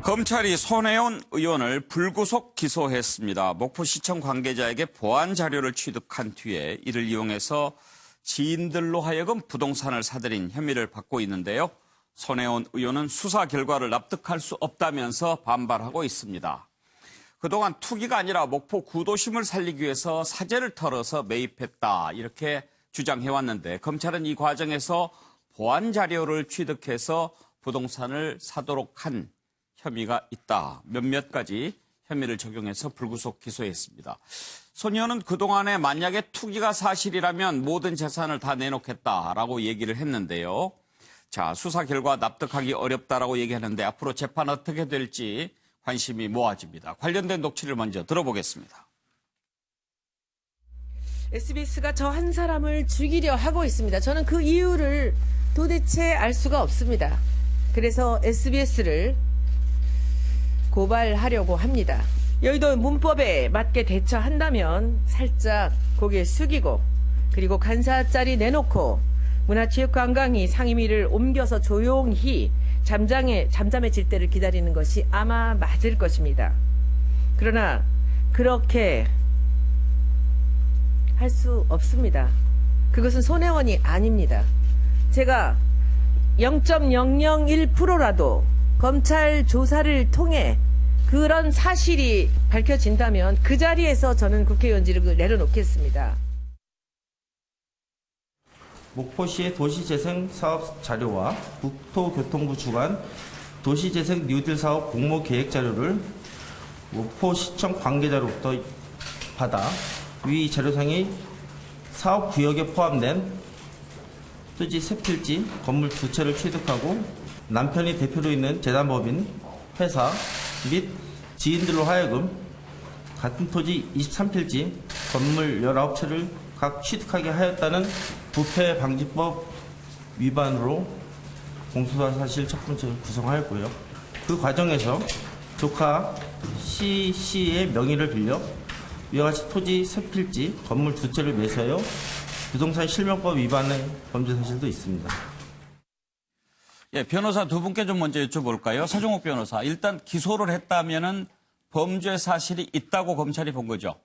검찰이 손혜원 의원을 불구속 기소했습니다. 목포시청 관계자에게 보안 자료를 취득한 뒤에 이를 이용해서 지인들로 하여금 부동산을 사들인 혐의를 받고 있는데요. 손혜원 의원은 수사 결과를 납득할 수 없다면서 반발하고 있습니다. 그동안 투기가 아니라 목포 구도심을 살리기 위해서 사재를 털어서 매입했다 이렇게 주장해왔는데 검찰은 이 과정에서 보안 자료를 취득해서 부동산을 사도록 한 혐의가 있다. 몇몇 가지 혐의를 적용해서 불구속 기소했습니다. 손 의원은 그동안에 만약에 투기가 사실이라면 모든 재산을 다 내놓겠다라고 얘기를 했는데요. 자, 수사 결과 납득하기 어렵다라고 얘기하는데 앞으로 재판 어떻게 될지 관심이 모아집니다. 관련된 녹취를 먼저 들어보겠습니다. SBS가 저 한 사람을 죽이려 하고 있습니다. 저는 그 이유를 도대체 알 수가 없습니다. 그래서 SBS를 고발하려고 합니다. 여의도 문법에 맞게 대처한다면 살짝 고개 숙이고 그리고 간사짜리 내놓고 문화체육관광이 상임위를 옮겨서 조용히 잠잠해질 때를 기다리는 것이 아마 맞을 것입니다. 그러나 그렇게 할 수 없습니다. 그것은 손혜원이 아닙니다. 제가 0.001%라도 검찰 조사를 통해 그런 사실이 밝혀진다면 그 자리에서 저는 국회의원직을 내려놓겠습니다. 목포시의 도시재생 사업 자료와 국토교통부 주관 도시재생 뉴딜 사업 공모 계획 자료를 목포시청 관계자로부터 받아 위 자료상의 사업 구역에 포함된 토지 3필지, 건물 2채를 취득하고 남편이 대표로 있는 재단법인 회사 및 지인들로 하여금 같은 토지 23필지, 건물 19채를 각 취득하게 하였다는 부패방지법 위반으로 공소사실 첫 번째를 구성하였고요. 그 과정에서 조카 C씨의 명의를 빌려 이와 같이 토지 3필지, 건물 2채를 매수하여 부동산 실명법 위반의 범죄 사실도 있습니다. 예, 변호사 두 분께 좀 먼저 여쭤볼까요? 서종욱 변호사, 일단 기소를 했다면은 범죄 사실이 있다고 검찰이 본 거죠?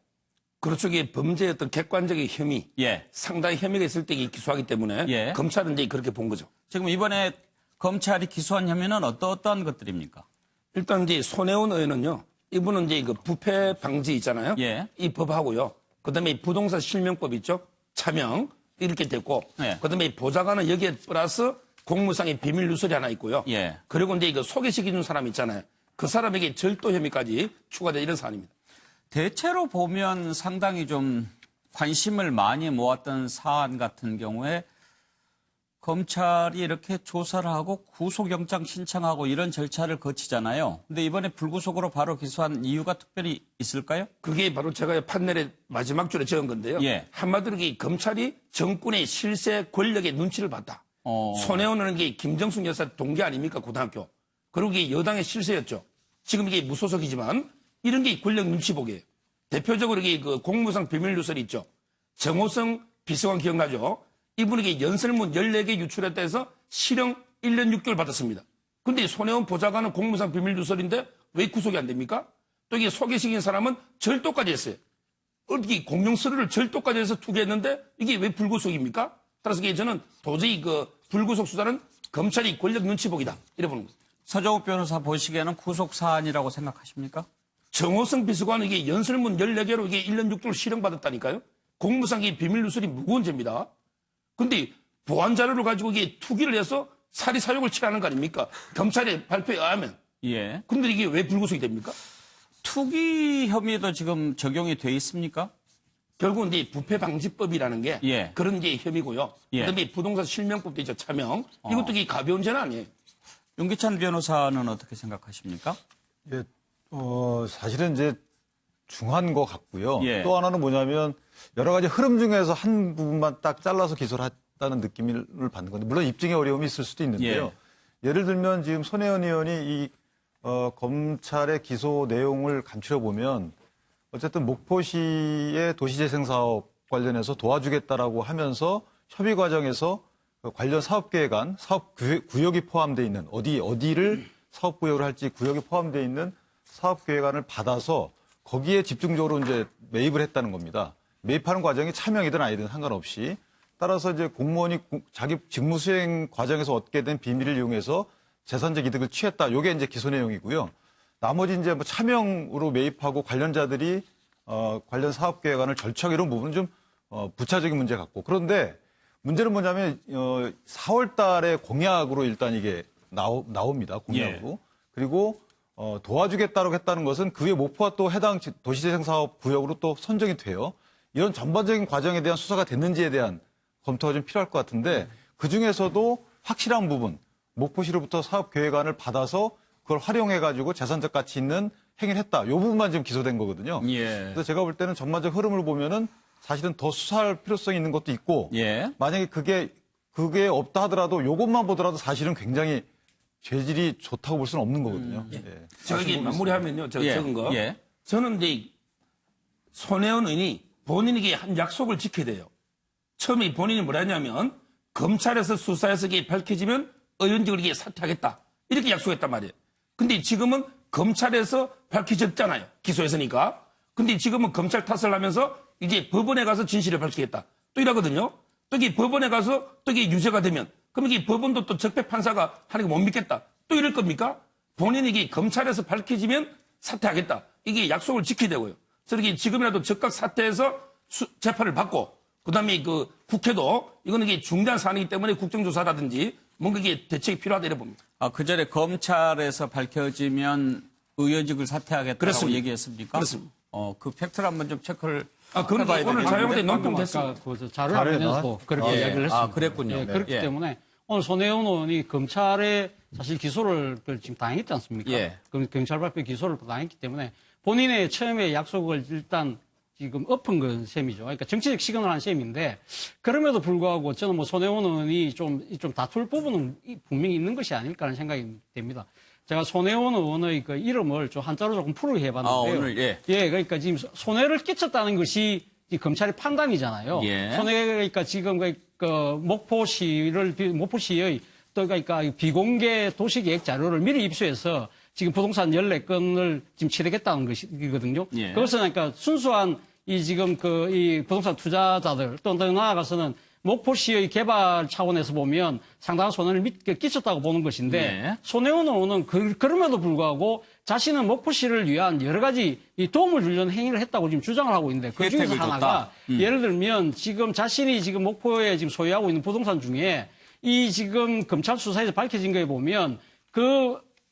그렇죠. 이게 범죄의 어떤 객관적인 혐의, 예. 상당히 혐의가 있을 때 기소하기 때문에 예. 검찰은 이제 그렇게 본 거죠. 지금 이번에 검찰이 기소한 혐의는 어떠한 것들입니까? 일단 이제 손혜원 의원은요, 이분은 이제 그 부패 방지 있잖아요. 예. 이 법하고요. 그다음에 부동산 실명법 있죠. 차명 이렇게 됐고, 예. 그다음에 보좌관은 여기에 플러스 공무상의 비밀 누설이 하나 있고요. 예. 그리고 이제 이거 소개시켜준 사람 있잖아요. 그 사람에게 절도 혐의까지 추가된 이런 사안입니다. 대체로 보면 상당히 좀 관심을 많이 모았던 사안 같은 경우에 검찰이 이렇게 조사를 하고 구속영장 신청하고 이런 절차를 거치잖아요. 근데 이번에 불구속으로 바로 기소한 이유가 특별히 있을까요? 그게 바로 제가 판넬의 마지막 줄에 적은 건데요. 예. 한마디로 이 검찰이 정권의 실세 권력의 눈치를 봤다. 손혜원은 게 김정숙 여사 동기 아닙니까? 고등학교. 그리고 이게 여당의 실세였죠. 지금 이게 무소속이지만 이런 게 권력 눈치 보기예요. 대표적으로 이게 그 공무상 비밀 누설이 있죠. 정호성 비서관 기억나죠? 이분에게 연설문 14개 유출했다 해서 실형 1년 6개월 받았습니다. 근데 손혜원 보좌관은 공무상 비밀 누설인데 왜 구속이 안 됩니까? 또 이게 소개시킨 사람은 절도까지 했어요. 어떻게 공용 서류를 절도까지 해서 투기했는데 이게 왜 불구속입니까? 따라서 이게 저는 도저히 그 불구속 수사는 검찰이 권력 눈치 보기다. 이래 보는 거죠. 서정욱 변호사 보시기에는 구속 사안이라고 생각하십니까? 정호성 비서관은 이게 연설문 14개로 이게 1년 6개월 실형받았다니까요. 공무상의 비밀 누설이 무거운 죄입니다. 근데 보안 자료를 가지고 이게 투기를 해서 사리 사욕을 취하는 거 아닙니까? 검찰의 발표에 의하면. 예. 근데 이게 왜 불구속이 됩니까? 투기 혐의도 지금 적용이 돼 있습니까? 결국은 이제 부패방지법이라는 게 예. 그런 게 혐의고요. 예. 그다음에 부동산 실명법도 있죠. 차명. 이것도 이게 가벼운 죄는 아니에요. 윤기찬 변호사는 어떻게 생각하십니까? 예, 사실은 이제 중한 것 같고요. 예. 또 하나는 뭐냐면 여러 가지 흐름 중에서 한 부분만 딱 잘라서 기소를 했다는 느낌을 받는 건데 물론 입증의 어려움이 있을 수도 있는데요. 예를 들면 지금 손혜원 의원이 이 검찰의 기소 내용을 감추려 보면 어쨌든 목포시의 도시재생 사업 관련해서 도와주겠다라고 하면서 협의 과정에서 관련 사업계획안, 사업 구역이 포함되어 있는 어디를 사업구역을 할지 구역에 포함되어 있는 사업계획안을 받아서 거기에 집중적으로 이제 매입을 했다는 겁니다. 매입하는 과정이 차명이든 아니든 상관없이 따라서 이제 공무원이 자기 직무 수행 과정에서 얻게 된 비밀을 이용해서 재산적 이득을 취했다. 요게 이제 기소 내용이고요. 나머지 이제 뭐 차명으로 매입하고 관련자들이 관련 사업계획안을 절취하고 이런 부분은 좀 부차적인 문제 같고 그런데 문제는 뭐냐면 4월 달에 공약으로 일단 이게 나옵니다. 공약으로. 그리고 도와주겠다고 했다는 것은 그에 목포가 또 해당 도시재생사업 구역으로 또 선정이 돼요. 이런 전반적인 과정에 대한 수사가 됐는지에 대한 검토가 좀 필요할 것 같은데 그중에서도 확실한 부분 목포시로부터 사업계획안을 받아서 그걸 활용해가지고 재산적 가치 있는 행위를 했다. 이 부분만 지금 기소된 거거든요. 예. 그래서 제가 볼 때는 전반적 흐름을 보면은 사실은 더 수사할 필요성이 있는 것도 있고 예. 만약에 그게 없다 하더라도 이것만 보더라도 사실은 굉장히 죄질이 좋다고 볼 수는 없는 거거든요. 예. 제가 이게 마무리하면요. 제가 예. 적은 거. 예. 저는 이제 손혜원 의원이 본인에게 한 약속을 지켜야 돼요. 처음에 본인이 뭐라 했냐면 검찰에서 수사해서 이게 밝혀지면 의원직을 이게 사퇴하겠다. 이렇게 약속했단 말이에요. 근데 지금은 검찰에서 밝혀졌잖아요. 기소했으니까. 근데 지금은 검찰 탓을 하면서 이제 법원에 가서 진실을 밝히겠다. 또 이러거든요. 또 이게 법원에 가서 또 이게 유죄가 되면 그럼 이게 법원도 또 적폐 판사가 하는 거 못 믿겠다. 또 이럴 겁니까? 본인이 이게 검찰에서 밝혀지면 사퇴하겠다. 이게 약속을 지켜야 되고요. 그래서 이게 지금이라도 즉각 사퇴해서 재판을 받고 그다음에 그 국회도 이거는 이게 중대한 사안이기 때문에 국정조사라든지 뭔가 이게 대책이 필요하다 이래 봅니다. 그 전에 검찰에서 밝혀지면 의원직을 사퇴하겠다고 그렇습니다. 얘기했습니까? 그렇습니다. 그 팩트를 한번 좀 체크를 그건 해봐야 오늘 되겠는데. 자유한국당에 방금 논평됐습니다. 아까 그 자료를 내면서도 그렇게 예. 이야기를 했습니다. 그랬군요. 예, 그렇기 예. 때문에 오늘 손혜원 의원이 검찰에 사실 기소를 지금 당했지 않습니까? 예. 그럼 경찰 발표 기소를 당했기 때문에 본인의 처음에 약속을 일단 지금 엎은 건 셈이죠. 그러니까 정치적 시그널 한 셈인데 그럼에도 불구하고 저는 뭐 손혜원 의원이 좀 다툴 부분은 분명히 있는 것이 아닐까 하는 생각이 됩니다. 제가 손혜원 의원의 그 이름을 좀 한자로 조금 풀게 해봤는데요. 오늘, 예. 그러니까 지금 손해를 끼쳤다는 것이 이 검찰의 판단이잖아요. 예. 손해가 지금 목포시의 또 그러니까 비공개 도시계획 자료를 미리 입수해서 지금 부동산 14건을 지금 취득했다는 것이거든요. 예. 그것은 그러니까 순수한 이 지금 이 부동산 투자자들 또 더 나아가서는 목포시의 개발 차원에서 보면 상당한 손해를 끼쳤다고 보는 것인데 예. 손혜원 의원은 그럼에도 불구하고 자신은 목포시를 위한 여러 가지 이 도움을 주려는 행위를 했다고 지금 주장을 하고 있는데 그 중에서 혜택을 하나가 줬다. 예를 들면 지금 자신이 지금 목포에 지금 소유하고 있는 부동산 중에 이 지금 검찰 수사에서 밝혀진 거에 보면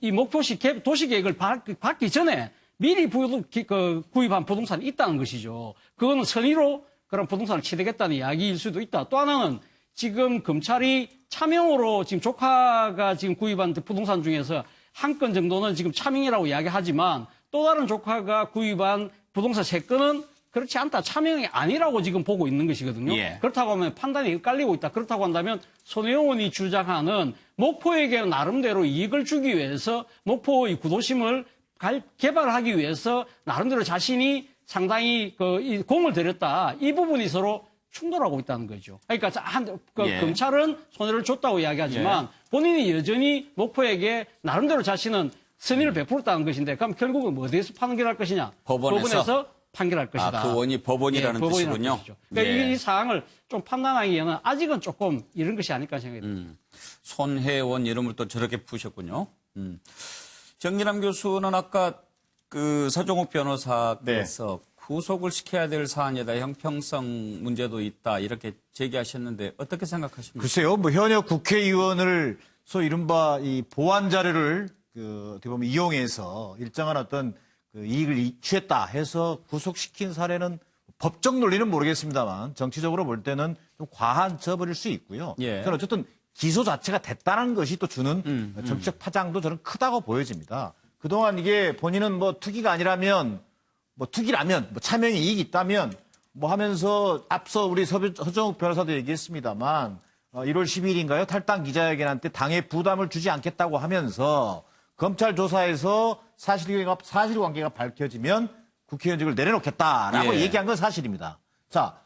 이 목포시 도시계획을 받기 전에 미리 구입한 부동산이 있다는 것이죠. 그거는 선의로 그런 부동산을 취득했다는 이야기일 수도 있다. 또 하나는 지금 검찰이 차명으로 지금 조카가 지금 구입한 부동산 중에서 한 건 정도는 지금 차명이라고 이야기하지만 또 다른 조카가 구입한 부동산 3건은 그렇지 않다. 차명이 아니라고 지금 보고 있는 것이거든요. 예. 그렇다고 하면 판단이 엇갈리고 있다. 그렇다고 한다면 손혜원 의원이 주장하는 목포에게 나름대로 이익을 주기 위해서 목포의 구도심을 개발하기 위해서 나름대로 자신이 상당히 이 공을 들였다. 이 부분이 서로 충돌하고 있다는 거죠. 그러니까 예. 검찰은 손해를 줬다고 이야기하지만 본인이 여전히 목포에게 나름대로 자신은 선의를 베풀었다는 것인데 그럼 결국은 어디에서 판결할 것이냐? 법원에서 판결할 것이다. 그 원이 법원이라는 뜻이군요. 것이죠. 그러니까 예. 이 사항을 좀 판단하기에는 아직은 조금 이런 것이 아닐까 생각이 듭니다. 손혜원 이름을 또 저렇게 푸셨군요. 정기남 교수는 아까 그 서종욱 변호사께서 구속을 시켜야 될 사안이다, 형평성 문제도 있다 이렇게 제기하셨는데 어떻게 생각하십니까? 글쎄요, 뭐 현역 국회의원을 소위 이른바 이 보완 자료를 어떻게 보면 이용해서 일정한 어떤 그 이익을 취했다 해서 구속시킨 사례는 법적 논리는 모르겠습니다만 정치적으로 볼 때는 좀 과한 처벌일 수 있고요. 예. 저는 어쨌든 기소 자체가 됐다는 것이 또 주는 정치적 파장도 저는 크다고 보여집니다. 그동안 이게 본인은 뭐 투기가 아니라면 뭐 투기라면 뭐 차명이 이익이 있다면 뭐 하면서 앞서 우리 서정욱 변호사도 얘기했습니다만 1월 12일인가요? 탈당 기자회견한 때 당에 부담을 주지 않겠다고 하면서 검찰 조사에서 사실관계가 밝혀지면 국회의원직을 내려놓겠다라고 예. 얘기한 건 사실입니다. 자,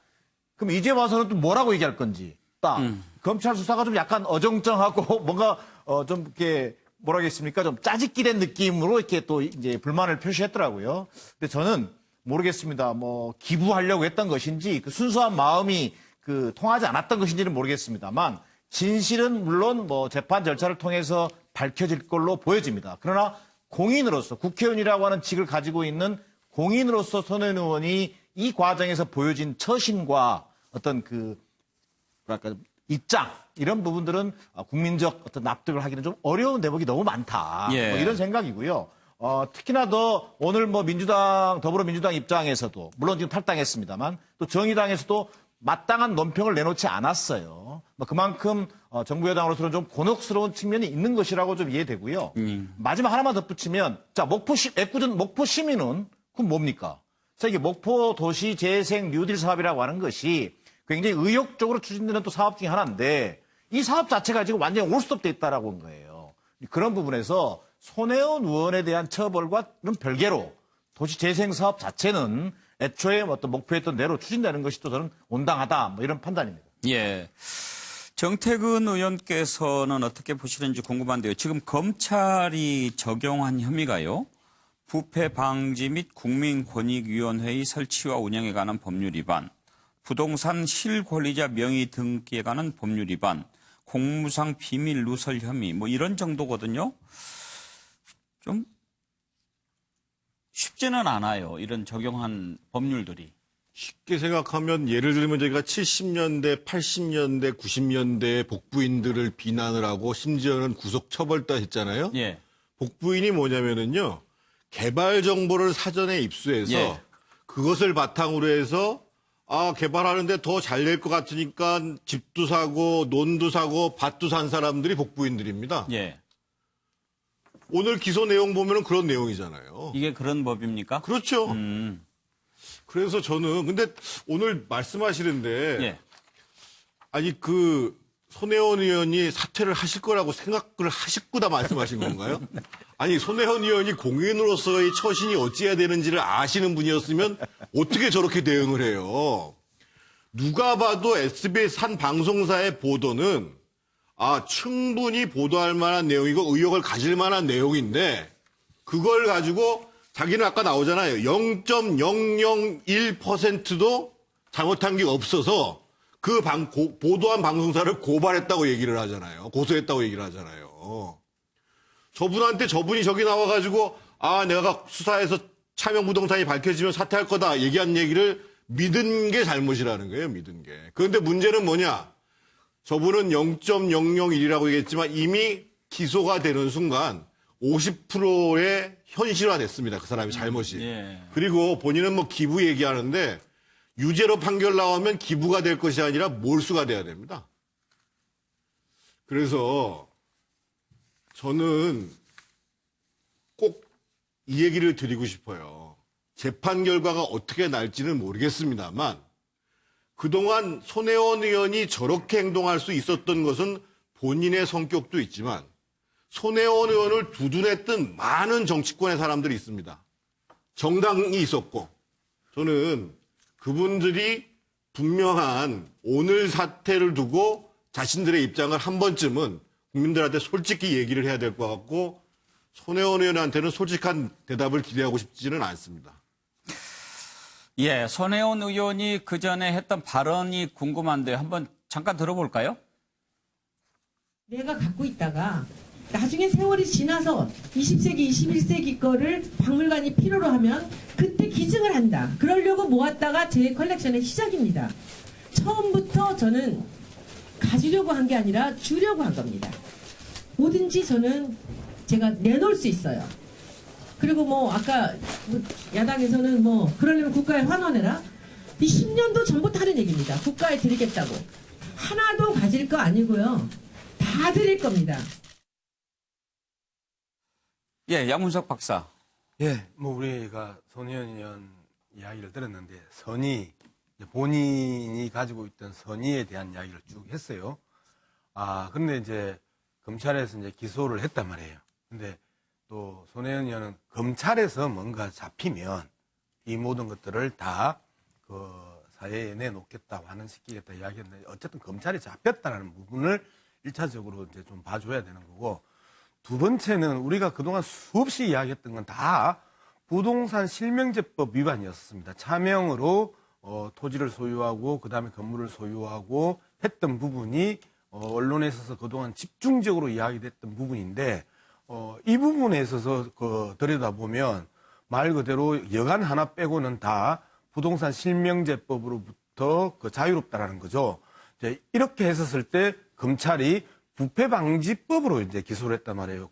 그럼 이제 와서는 또 뭐라고 얘기할 건지. 딱 검찰 수사가 좀 약간 어정쩡하고 뭔가 좀 이렇게 뭐라겠습니까? 좀 짜집기 된 느낌으로 이렇게 또 이제 불만을 표시했더라고요. 근데 저는 모르겠습니다. 뭐 기부하려고 했던 것인지 그 순수한 마음이 그 통하지 않았던 것인지는 모르겠습니다만 진실은 물론 뭐 재판 절차를 통해서 밝혀질 걸로 보여집니다. 그러나 공인으로서 국회의원이라고 하는 직을 가지고 있는 공인으로서 손혜원 의원이 이 과정에서 보여진 처신과 어떤 그 뭐랄까 입장 이런 부분들은 국민적 어떤 납득을 하기는 좀 어려운 대목이 너무 많다. 예. 뭐 이런 생각이고요. 특히나 더 오늘 뭐 더불어민주당 입장에서도 물론 지금 탈당했습니다만 또 정의당에서도 마땅한 논평을 내놓지 않았어요. 뭐 그만큼 정부 여당으로서는 좀 곤혹스러운 측면이 있는 것이라고 좀 이해되고요. 마지막 하나만 덧붙이면 자 애꿎은 목포 시민은 그럼 뭡니까? 그래서 이게 목포 도시 재생 뉴딜 사업이라고 하는 것이 굉장히 의욕적으로 추진되는 또 사업 중에 하나인데 이 사업 자체가 지금 완전히 올스톱돼 있다라고 한 거예요. 그런 부분에서 손혜원 의원에 대한 처벌과는 별개로 도시 재생 사업 자체는 애초에 어떤 목표했던 대로 추진되는 것이 또 저는 온당하다 뭐 이런 판단입니다. 예. 정태근 의원께서는 어떻게 보시는지 궁금한데요. 지금 검찰이 적용한 혐의가요. 부패 방지 및 국민권익위원회의 설치와 운영에 관한 법률 위반, 부동산 실권리자 명의 등기에 관한 법률 위반, 공무상 비밀 누설 혐의 뭐 이런 정도거든요. 좀 쉽지는 않아요. 이런 적용한 법률들이. 쉽게 생각하면 예를 들면 저희가 70년대, 80년대, 90년대 복부인들을 비난을 하고 심지어는 구속 처벌도 했잖아요. 예. 복부인이 뭐냐면은요. 개발 정보를 사전에 입수해서 예. 그것을 바탕으로 해서 개발하는데 더 잘 될 것 같으니까 집도 사고 논도 사고 밭도 산 사람들이 복부인들입니다. 예. 오늘 기소 내용 보면은 그런 내용이잖아요. 이게 그런 법입니까? 그렇죠. 그래서 저는 근데 오늘 말씀하시는데 예. 아니 손혜원 의원이 사퇴를 하실 거라고 생각을 하시고다 말씀하신 건가요? 아니 손혜원 의원이 공인으로서의 처신이 어찌해야 되는지를 아시는 분이었으면 어떻게 저렇게 대응을 해요? 누가 봐도 SBS 한 방송사의 보도는 충분히 보도할 만한 내용이고 의혹을 가질 만한 내용인데 그걸 가지고 자기는 아까 나오잖아요. 0.001%도 잘못한 게 없어서 보도한 방송사를 고발했다고 얘기를 하잖아요. 고소했다고 얘기를 하잖아요. 저분한테 저분이 저기 나와가지고 내가 수사해서 차명부동산이 밝혀지면 사퇴할 거다 얘기한 얘기를 믿은 게 잘못이라는 거예요. 믿은 게. 그런데 문제는 뭐냐. 저분은 0.001이라고 얘기했지만 이미 기소가 되는 순간 50%의 현실화됐습니다. 그 사람이 잘못이. 예. 그리고 본인은 뭐 기부 얘기하는데 유죄로 판결 나오면 기부가 될 것이 아니라 몰수가 돼야 됩니다. 그래서 저는 꼭 이 얘기를 드리고 싶어요. 재판 결과가 어떻게 날지는 모르겠습니다만 그동안 손혜원 의원이 저렇게 행동할 수 있었던 것은 본인의 성격도 있지만 손혜원 의원을 두둔했던 많은 정치권의 사람들이 있습니다. 정당이 있었고 저는 그분들이 분명한 오늘 사태를 두고 자신들의 입장을 한 번쯤은 국민들한테 솔직히 얘기를 해야 될 것 같고 손혜원 의원한테는 솔직한 대답을 기대하고 싶지는 않습니다. 예, 손혜원 의원이 그 전에 했던 발언이 궁금한데 한번 잠깐 들어볼까요? 내가 갖고 있다가 나중에 세월이 지나서 20세기, 21세기 거를 박물관이 필요로 하면 그때 기증을 한다. 그러려고 모았다가 제 컬렉션의 시작입니다. 처음부터 저는 가지려고 한 게 아니라 주려고 한 겁니다. 뭐든지 저는 제가 내놓을 수 있어요. 그리고 뭐 아까 야당에서는 뭐 그러려면 국가에 환원해라. 이 10년도 전부터 하는 얘기입니다. 국가에 드리겠다고. 하나도 가질 거 아니고요. 다 드릴 겁니다. 예, 양문석 박사. 예, 뭐 우리가 손혜원 의원 이야기를 들었는데 본인이 가지고 있던 선의에 대한 이야기를 쭉 했어요. 그런데 이제 검찰에서 이제 기소를 했단 말이에요. 근데 또 손혜원 의원은 검찰에서 뭔가 잡히면 이 모든 것들을 다 그 사회에 내놓겠다, 완화시키겠다 이야기했는데 어쨌든 검찰에 잡혔다는 부분을 1차적으로 이제 좀 봐줘야 되는 거고 두 번째는 우리가 그동안 수없이 이야기했던 건 다 부동산 실명제법 위반이었습니다. 차명으로 토지를 소유하고 그다음에 건물을 소유하고 했던 부분이 언론에 있어서 그동안 집중적으로 이야기됐던 부분인데 이 부분에 있어서 들여다보면 말 그대로 여간 하나 빼고는 다 부동산 실명제법으로부터 자유롭다라는 거죠. 이제 이렇게 했었을 때 검찰이 부패방지법으로 이제 기소를 했단 말이에요.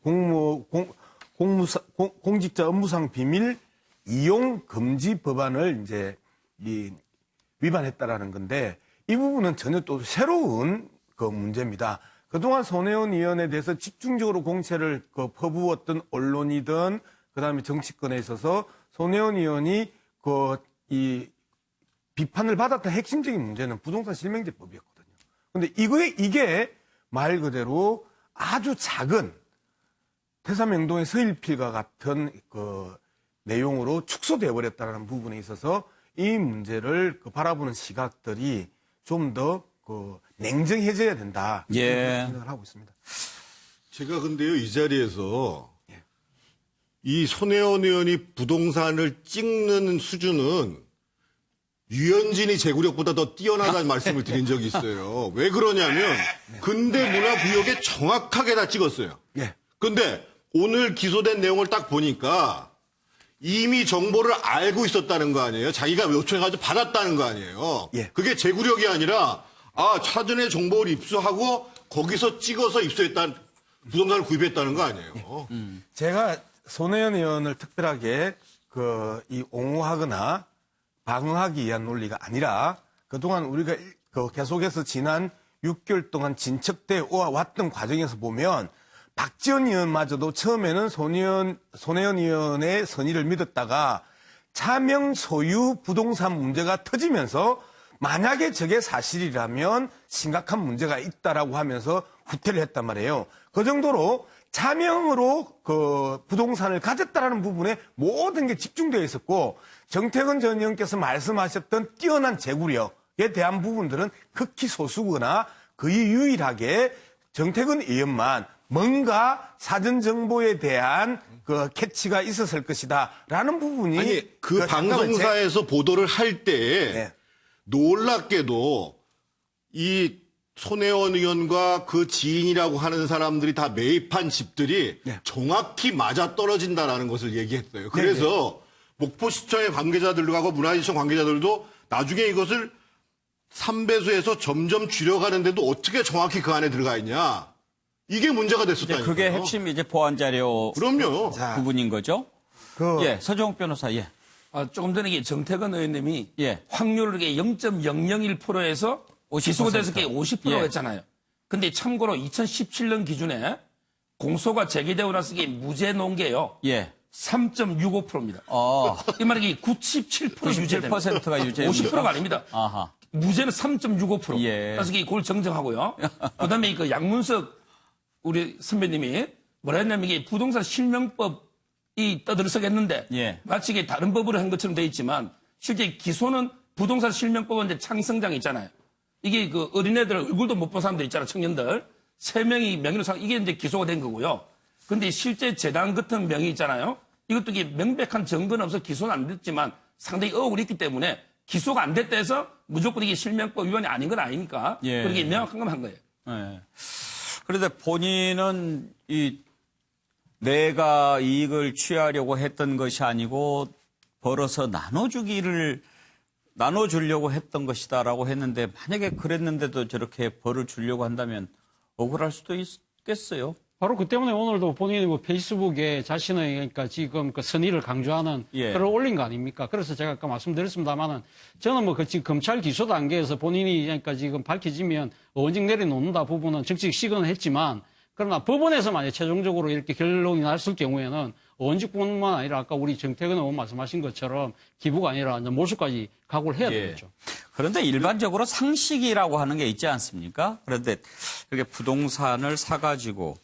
공직자 업무상 비밀 이용 금지 법안을 이제 위반했다라는 건데 이 부분은 전혀 또 새로운 그 문제입니다. 그동안 손혜원 의원에 대해서 집중적으로 공세를 퍼부었던 언론이든 그다음에 정치권에 있어서 손혜원 의원이 이 비판을 받았던 핵심적인 문제는 부동산 실명제법이었거든요. 근데 이게 말 그대로 아주 작은 태삼행동의 서일필과 같은 그 내용으로 축소되어 버렸다는 부분에 있어서 이 문제를 바라보는 시각들이 좀 더 냉정해져야 된다. 예. 생각을 하고 있습니다. 제가 근데요, 이 자리에서 이 손혜원 의원이 부동산을 찍는 수준은 유현진이 제구력보다 더 뛰어나다는 말씀을 드린 적이 있어요. 왜 그러냐면 근대문화구역에 정확하게 다 찍었어요. 예. 근데 오늘 기소된 내용을 딱 보니까 이미 정보를 알고 있었다는 거 아니에요? 자기가 요청해가지고 받았다는 거 아니에요? 예. 그게 제구력이 아니라 사전에 정보를 입수하고 거기서 찍어서 부동산을 구입했다는 거 아니에요? 제가 손혜원 의원을 특별하게 이 옹호하거나 방어하기 위한 논리가 아니라 그동안 우리가 계속해서 지난 6개월 동안 진척돼 왔던 과정에서 보면 박지원 의원마저도 처음에는 손혜원 의원의 선의를 믿었다가 차명 소유 부동산 문제가 터지면서 만약에 저게 사실이라면 심각한 문제가 있다라고 하면서 후퇴를 했단 말이에요. 그 정도로 차명으로 부동산을 가졌다라는 부분에 모든 게 집중되어 있었고 정태근 전 의원께서 말씀하셨던 뛰어난 제구력에 대한 부분들은 극히 소수거나 거의 유일하게 정태근 의원만 뭔가 사전 정보에 대한 캐치가 있었을 것이다라는 부분이 아니 그 방송사에서 보도를 할 때 네. 놀랍게도 이 손혜원 의원과 그 지인이라고 하는 사람들이 다 매입한 집들이 네. 정확히 맞아떨어진다라는 것을 얘기했어요. 그래서 목포시청의 관계자들하고 문화지청 관계자들도 나중에 이것을 3배수에서 점점 줄여가는데도 어떻게 정확히 그 안에 들어가 있냐. 이게 문제가 됐었다니까요. 그게 핵심 이제 보안 자료 그럼요. 부분인 거죠. 예, 서정욱 변호사. 예. 조금 전에 정태근 의원님이 예. 확률을 0.001%에서 기소가 돼서 50% 예. 했잖아요. 근데 참고로 2017년 기준에 공소가 제기되고 나서 이게 무죄 논게요. 예. 3.65%입니다. 이 말이 97% 유죄됩니다. 97%가 유죄입니다. 50%가 아닙니다. 아하. 무죄는 3.65%. 예. 그래서 그걸 정정하고요. 그다음에 양문석 우리 선배님이 뭐라 했냐면 이게 부동산 실명법이 떠들썩했는데 예. 마치 이게 다른 법으로 한 것처럼 돼 있지만 실제 기소는 부동산 실명법은 이제 창성장 있잖아요. 이게 어린애들 얼굴도 못 본 사람들 있잖아요. 청년들. 3명이 명의로 이게 이제 기소가 된 거고요. 근데 실제 재단 같은 명의 있잖아요. 이것도 이게 명백한 증거는 없어 기소는 안 됐지만 상당히 의혹이 있기 때문에 기소가 안 됐다 해서 무조건 이게 실명법 위반이 아닌 건 아니니까. 예. 그렇게 명확한 건 한 거예요. 예. 그런데 본인은 내가 이익을 취하려고 했던 것이 아니고 벌어서 나눠주려고 했던 것이다라고 했는데 만약에 그랬는데도 저렇게 벌을 주려고 한다면 억울할 수도 있겠어요. 바로 그 때문에 오늘도 본인이 페이스북에 자신의 그러니까 지금 선의를 강조하는 예. 글을 올린 거 아닙니까? 그래서 제가 아까 말씀드렸습니다만은 저는 지금 검찰 기소 단계에서 본인이 그러니까 지금 밝혀지면 원직 내려놓는다 부분은 적극 시근을 했지만 그러나 법원에서 만약 최종적으로 이렇게 결론이 났을 경우에는 원직뿐만 아니라 아까 우리 정태근 의원 말씀하신 것처럼 기부가 아니라 이제 몰수까지 각오를 해야 예. 되겠죠. 그런데 일반적으로 상식이라고 하는 게 있지 않습니까? 그런데 이렇게 부동산을 사가지고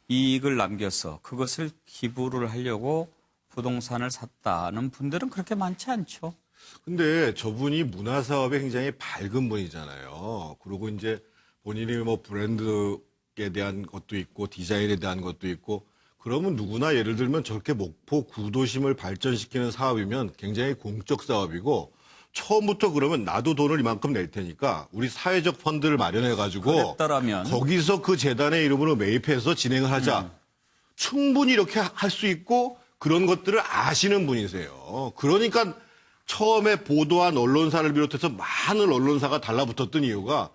이익을 남겨서 그것을 기부를 하려고 부동산을 샀다는 분들은 그렇게 많지 않죠. 근데 저분이 문화사업에 굉장히 밝은 분이잖아요. 그리고 이제 본인이 브랜드 건축에 대한 것도 있고 디자인에 대한 것도 있고 그러면 누구나 예를 들면 저렇게 목포 구도심을 발전시키는 사업이면 굉장히 공적 사업이고 처음부터 그러면 나도 돈을 이만큼 낼 테니까 우리 사회적 펀드를 마련해가지고 그랬더라면 거기서 그 재단의 이름으로 매입해서 진행을 하자. 충분히 이렇게 할 수 있고 그런 것들을 아시는 분이세요. 그러니까 처음에 보도한 언론사를 비롯해서 많은 언론사가 달라붙었던 이유가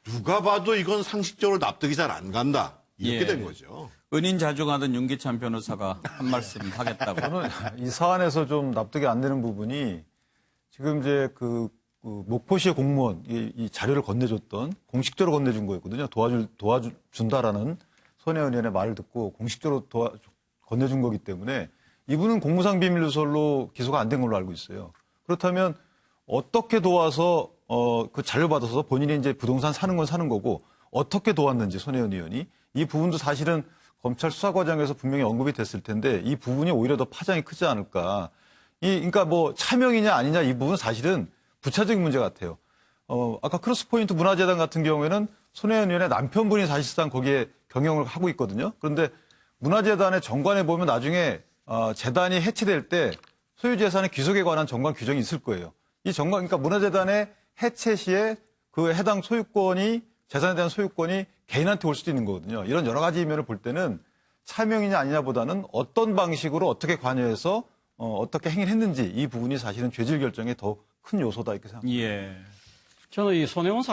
누가 봐도 이건 상식적으로 납득이 잘 안 간다. 이렇게 예. 된 거죠. 은인 자중하던 윤기찬 변호사가 한 말씀 하겠다고. 저는 이 사안에서 좀 납득이 안 되는 부분이 지금 이제 그 목포시의 공무원 이 자료를 건네줬던 공식적으로 건네준 거였거든요. 도와준다라는 손혜원 의원의 말을 듣고 공식적으로 건네준 거기 때문에 이분은 공무상 비밀 누설로 기소가 안 된 걸로 알고 있어요. 그렇다면 어떻게 도와서 그 자료 받아서 본인이 이제 부동산 사는 건 사는 거고 어떻게 도왔는지 손혜원 의원이 이 부분도 사실은 검찰 수사 과정에서 분명히 언급이 됐을 텐데 이 부분이 오히려 더 파장이 크지 않을까. 그러니까 뭐 차명이냐 아니냐 이 부분은 사실은 부차적인 문제 같아요. 아까 크로스포인트 문화재단 같은 경우에는 손혜원 의원의 남편분이 사실상 거기에 경영을 하고 있거든요. 그런데 문화재단의 정관에 보면 나중에 재단이 해체될 때 소유재산의 귀속에 관한 정관 규정이 있을 거예요. 이 정관, 그러니까 문화재단의 해체 시에 그 해당 소유권이 재산에 대한 소유권이 개인한테 올 수도 있는 거거든요. 이런 여러 가지 면을 볼 때는 차명이냐 아니냐보다는 어떤 방식으로 어떻게 관여해서 어떻게 행위를 했는지 이 부분이 사실은 죄질 결정에 더 큰 요소다 이렇게 생각합니다. 예. 저는 이 손혜원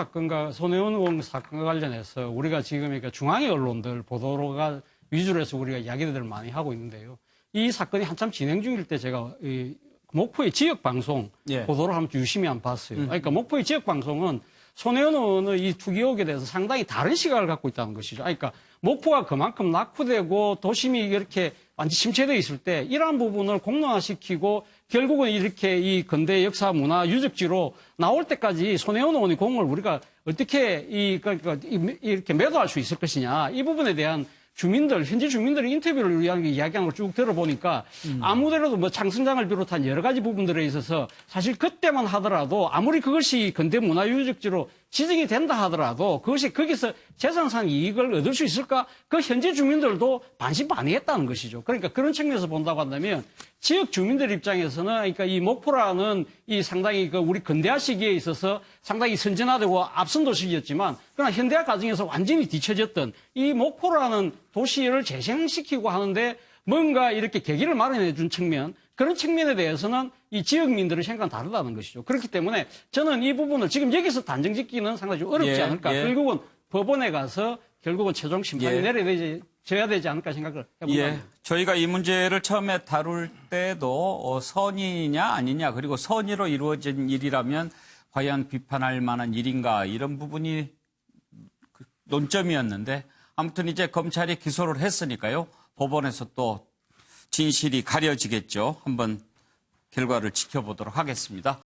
의원 사건과 관련해서 우리가 지금 그러니까 중앙의 언론들 보도가 위주로 해서 우리가 이야기들을 많이 하고 있는데요. 이 사건이 한참 진행 중일 때 제가 이 목포의 지역 방송 예. 보도를 한번 유심히 안 봤어요. 그러니까 목포의 지역 방송은 손혜원 의원의 이 투기 의혹에 대해서 상당히 다른 시각을 갖고 있다는 것이죠. 그러니까 목포가 그만큼 낙후되고 도심이 이렇게 완전 침체되어 있을 때 이러한 부분을 공론화시키고 결국은 이렇게 이 근대 역사 문화 유적지로 나올 때까지 손혜원 의원의 공을 우리가 어떻게 이렇게 매도할 수 있을 것이냐 이 부분에 대한 현지 주민들의 인터뷰를 이야기하는 걸 쭉 들어보니까 아무데라도 뭐 장성장을 비롯한 여러 가지 부분들에 있어서 사실 그때만 하더라도 아무리 그것이 근대 문화유적지로 지정이 된다 하더라도 그것이 거기서 재산상 이익을 얻을 수 있을까? 그 현지 주민들도 반신반의했다는 것이죠. 그러니까 그런 측면에서 본다고 한다면 지역 주민들 입장에서는 그러니까 이 목포라는 이 상당히 그 우리 근대화 시기에 있어서 상당히 선진화되고 앞선 도시였지만 그러나 현대화 과정에서 완전히 뒤처졌던 이 목포라는 도시를 재생시키고 하는데 뭔가 이렇게 계기를 마련해 준 측면 그런 측면에 대해서는 이 지역민들의 생각은 다르다는 것이죠. 그렇기 때문에 저는 이 부분을 지금 여기서 단정 짓기는 상당히 좀 어렵지 예, 않을까. 예. 결국은 법원에 가서 결국은 최종 심판이 예. 내려져야 되지 않을까 생각을 해봅니다. 예. 저희가 이 문제를 처음에 다룰 때도 선의냐 아니냐 그리고 선의로 이루어진 일이라면 과연 비판할 만한 일인가 이런 부분이 논점이었는데 아무튼 이제 검찰이 기소를 했으니까요. 법원에서 또 진실이 가려지겠죠. 한번 결과를 지켜보도록 하겠습니다.